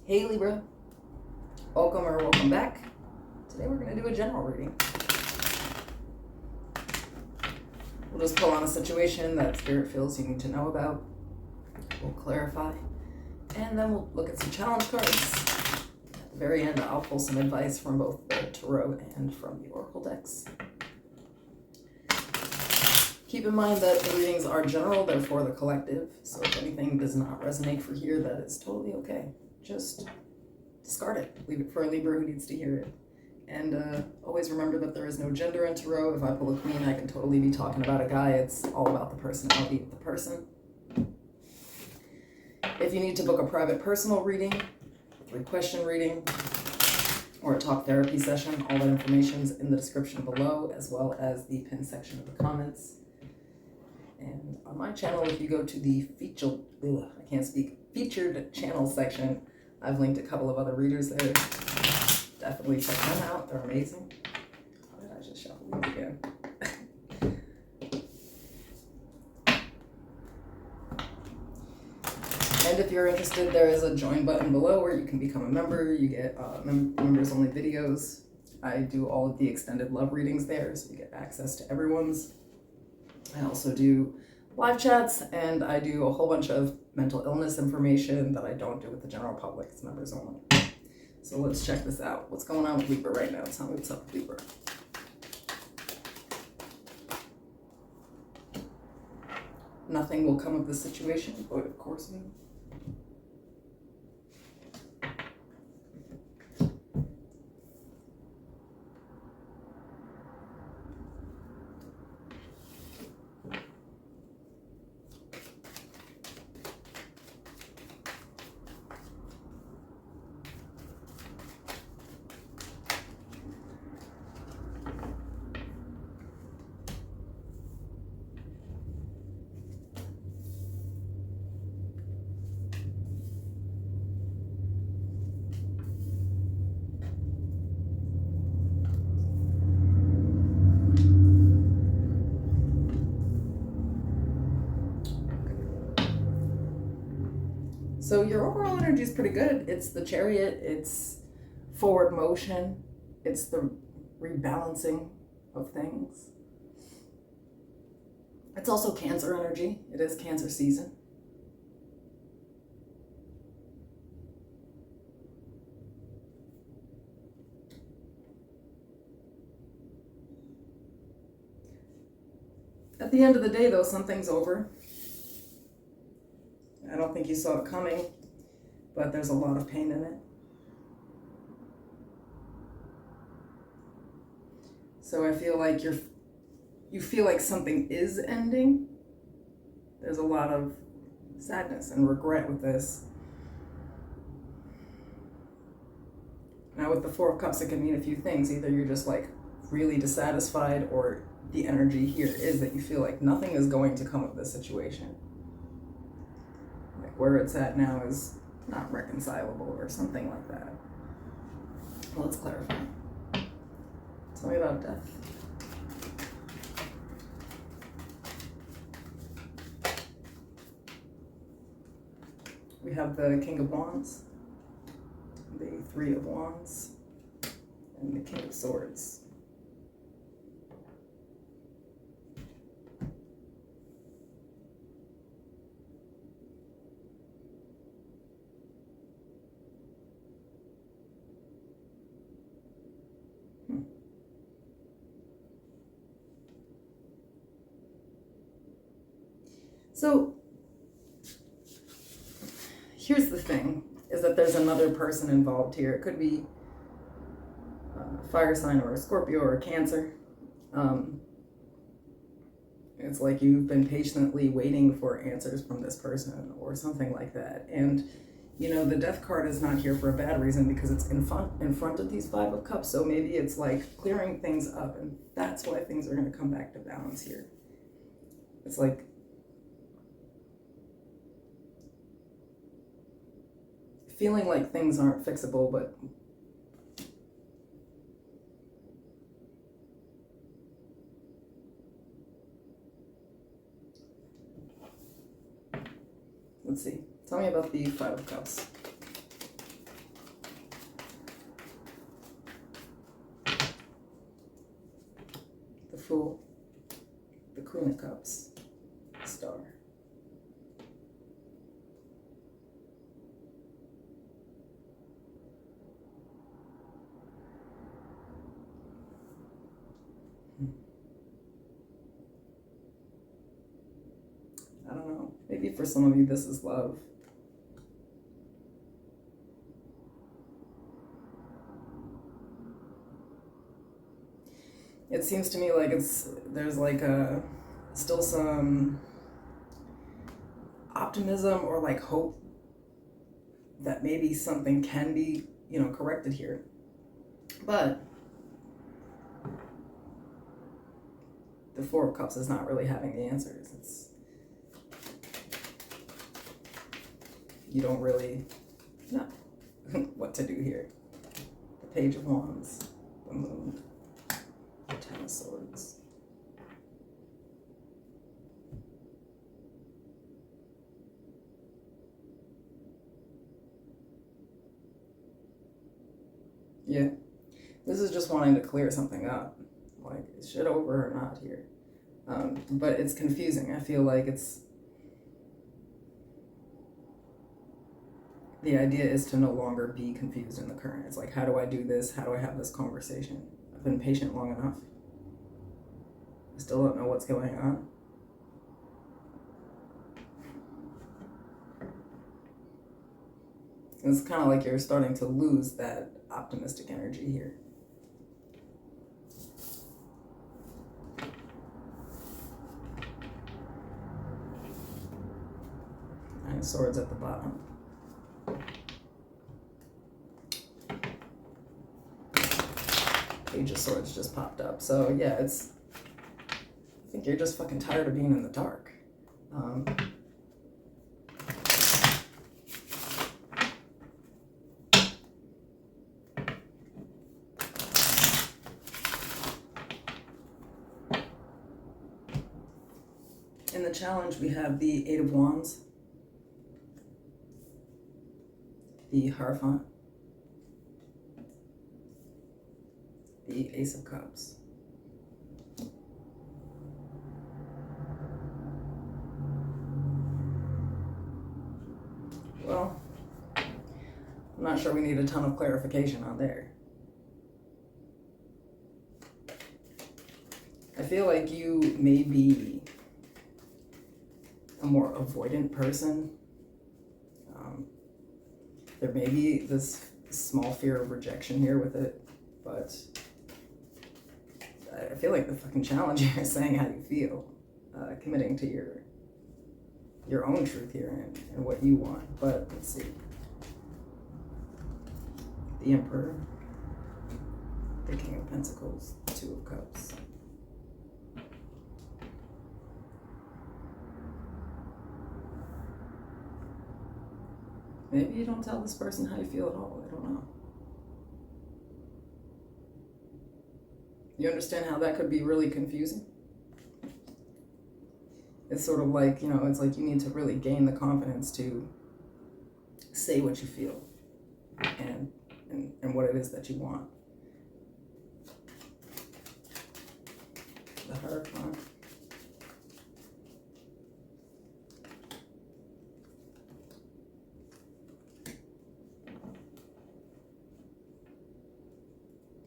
Hey Libra, welcome or welcome back. Today we're going to do a general reading. We'll just pull on a situation that Spirit feels you need to know about. We'll clarify, and then we'll look at some challenge cards. At the very end, I'll pull some advice from both the Tarot and from the Oracle decks. Keep in mind that the readings are general, they're for the collective, so if anything does not resonate for here, that is totally okay. Just discard it. Leave it for a Libra who needs to hear it. And always remember that there is no gender in Tarot. If I pull a Queen, I can totally be talking about a guy. It's all about the personality of the person. If you need to book a private personal reading, 3-question reading, or a talk therapy session, all that information is in the description below, as well as the pinned section of the comments. And on my channel, if you go to the featured channel section, I've linked a couple of other readers there. Definitely check them out. They're amazing. How did I just shuffle these again? And if you're interested, there is a join button below where you can become a member. You get members only videos. I do all of the extended love readings there, so you get access to everyone's. I also do live chats, and I do a whole bunch of mental illness information that I don't do with the general public. It's members only. So let's check this out. What's going on with Libra right now? Tell me what's up with Libra. Nothing will come of this situation, but of course we will. So your overall energy is pretty good. It's the Chariot, it's forward motion, it's the rebalancing of things. It's also Cancer energy. It is Cancer season. At the end of the day, though, something's over. I don't think you saw it coming, but there's a lot of pain in it. So I feel like you feel like something is ending. There's a lot of sadness and regret with this. Now with the Four of Cups, it can mean a few things. Either you're just like really dissatisfied, or the energy here is that you feel like nothing is going to come of this situation. Like where it's at now is not reconcilable or something like that. Well, let's clarify. Tell me about death. We have the King of Wands, the Three of Wands, and the King of Swords. So here's the thing, is that there's another person involved here. It could be a fire sign or a Scorpio or a Cancer. It's like you've been patiently waiting for answers from this person or something like that. And, you know, the Death card is not here for a bad reason, because it's in front of these Five of Cups. So maybe it's like clearing things up, and that's why things are going to come back to balance here. It's like feeling like things aren't fixable, but let's see. Tell me about the Five of Cups. Cool. The Queen of Cups. Star. I don't know. Maybe for some of you this is love. It seems to me like there's like still some optimism or like hope that maybe something can be, corrected here. But the Four of Cups is not really having the answers. You don't really know what to do here. The Page of Wands, the Moon, the Ten of Swords. Yeah, this is just wanting to clear something up. Like, is shit over or not here? But it's confusing. I feel like the idea is to no longer be confused in the current. It's like, how do I do this? How do I have this conversation? I've been patient long enough. I still don't know what's going on. It's kind of like you're starting to lose that optimistic energy here. Nine of Swords at the bottom. Page of Swords just popped up. So yeah, I think you're just fucking tired of being in the dark. In the challenge, we have the Eight of Wands, the Hierophant, the Ace of Cups. Well, I'm not sure we need a ton of clarification on there. I feel like you may be a more avoidant person. There may be this small fear of rejection here with it, but I feel like the fucking challenge here is saying how you feel, committing to your own truth here and what you want. But let's see. The Emperor, the King of Pentacles, the Two of Cups. Maybe you don't tell this person how you feel at all. I don't know. You understand how that could be really confusing? It's sort of like, it's like you need to really gain the confidence to say what you feel and what it is that you want. The Hierophant.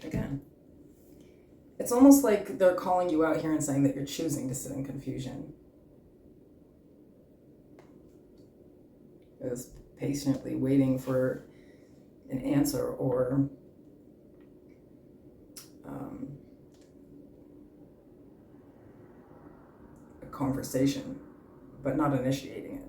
Again, it's almost like they're calling you out here and saying that you're choosing to sit in confusion. Is patiently waiting for an answer or a conversation, but not initiating it.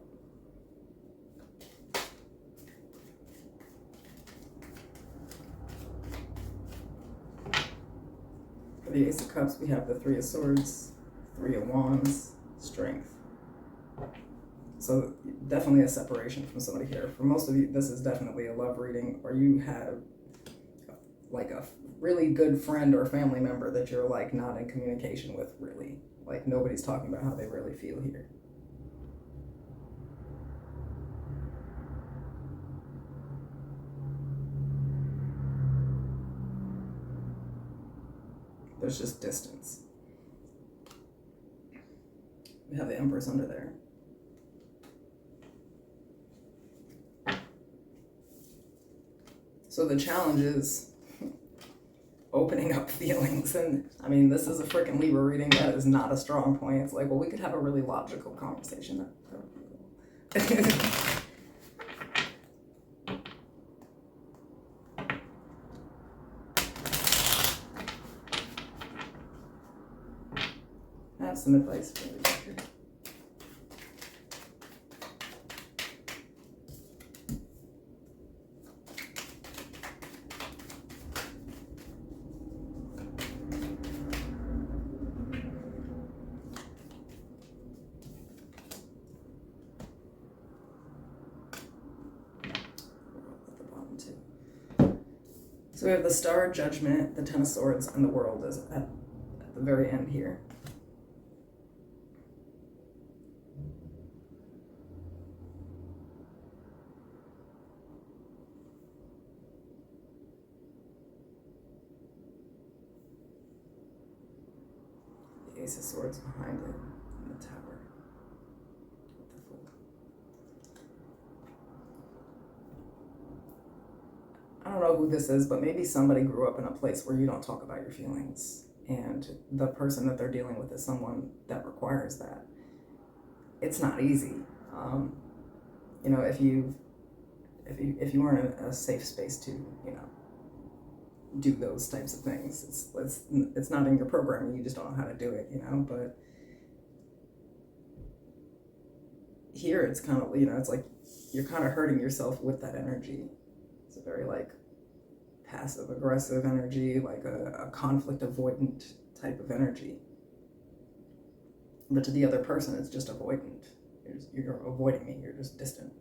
For the Ace of Cups, we have the Three of Swords, Three of Wands, Strength. So definitely a separation from somebody here. For most of you, this is definitely a love reading, or you have like a really good friend or family member that you're like not in communication with, really. Like nobody's talking about how they really feel here. There's just distance. We have the Empress under there. So the challenge is opening up feelings. And I mean, this is a freaking Libra reading. That is not a strong point. It's like, well, we could have a really logical conversation. I have some advice for you. So we have the Star, Judgment, the Ten of Swords, and the World is at the very end here. The Ace of Swords behind it, and the Tower. With the Fool. I don't know who this is, but maybe somebody grew up in a place where you don't talk about your feelings, and the person that they're dealing with is someone that requires that. It's not easy. You know, if you weren't in a safe space to, you know, do those types of things, it's not in your programming. You just don't know how to do it, you know. But here, it's kind of, you know, it's like you're kind of hurting yourself with that energy. It's a very like passive aggressive energy, like a conflict avoidant type of energy. But to the other person, it's just avoidant. You're avoiding me, you're just distant.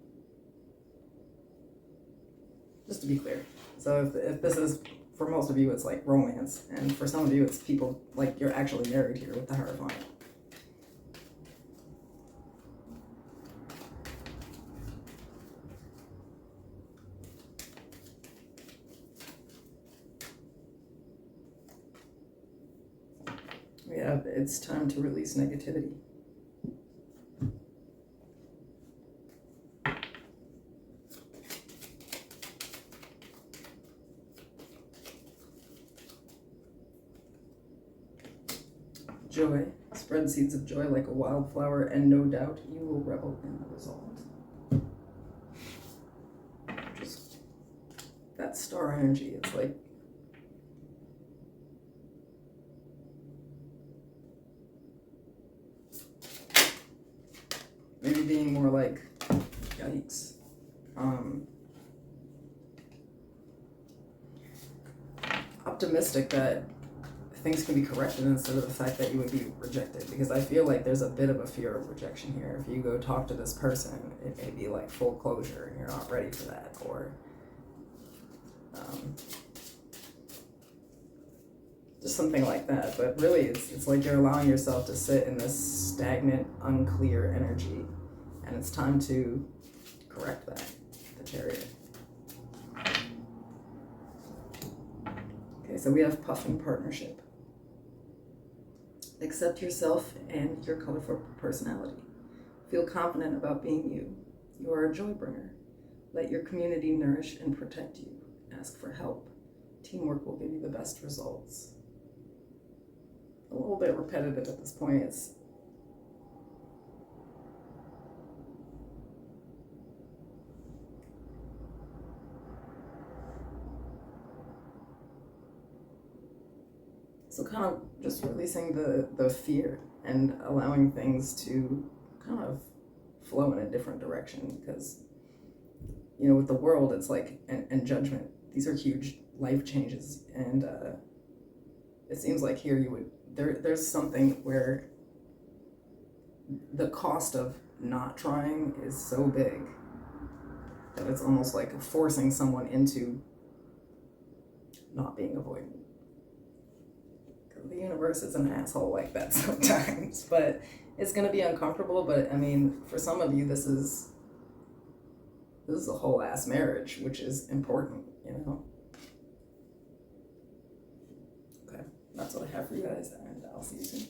Just to be clear. So if this is, for most of you, it's like romance, and for some of you, it's people, like you're actually married here with the Hierophant. Yeah, it's time to release negativity. Joy. Spread seeds of joy like a wildflower, and no doubt you will revel in the result. Just that star energy, it's like maybe being more like, yikes. Optimistic that things can be corrected instead of the fact that you would be rejected, because I feel like there's a bit of a fear of rejection here. If you go talk to this person, it may be like full closure and you're not ready for that, or just something like that. But really, it's like you're allowing yourself to sit in this stagnant, unclear energy, and it's time to correct that. The Chariot. Okay, so we have Puffin Partnership. Accept yourself and your colorful personality. Feel confident about being you. You are a joy bringer. Let your community nourish and protect you. Ask for help. Teamwork will give you the best results. A little bit repetitive at this point. It's so kind of just releasing the fear and allowing things to kind of flow in a different direction, because, you know, with the World, it's like, and Judgment, these are huge life changes, and it seems like here there's something where the cost of not trying is so big that it's almost like forcing someone into not being avoidant. The universe is an asshole like that sometimes, but it's going to be uncomfortable. But I mean, for some of you, this is a whole ass marriage, which is important, you know. Okay, that's what I have for you guys, and I'll see you soon.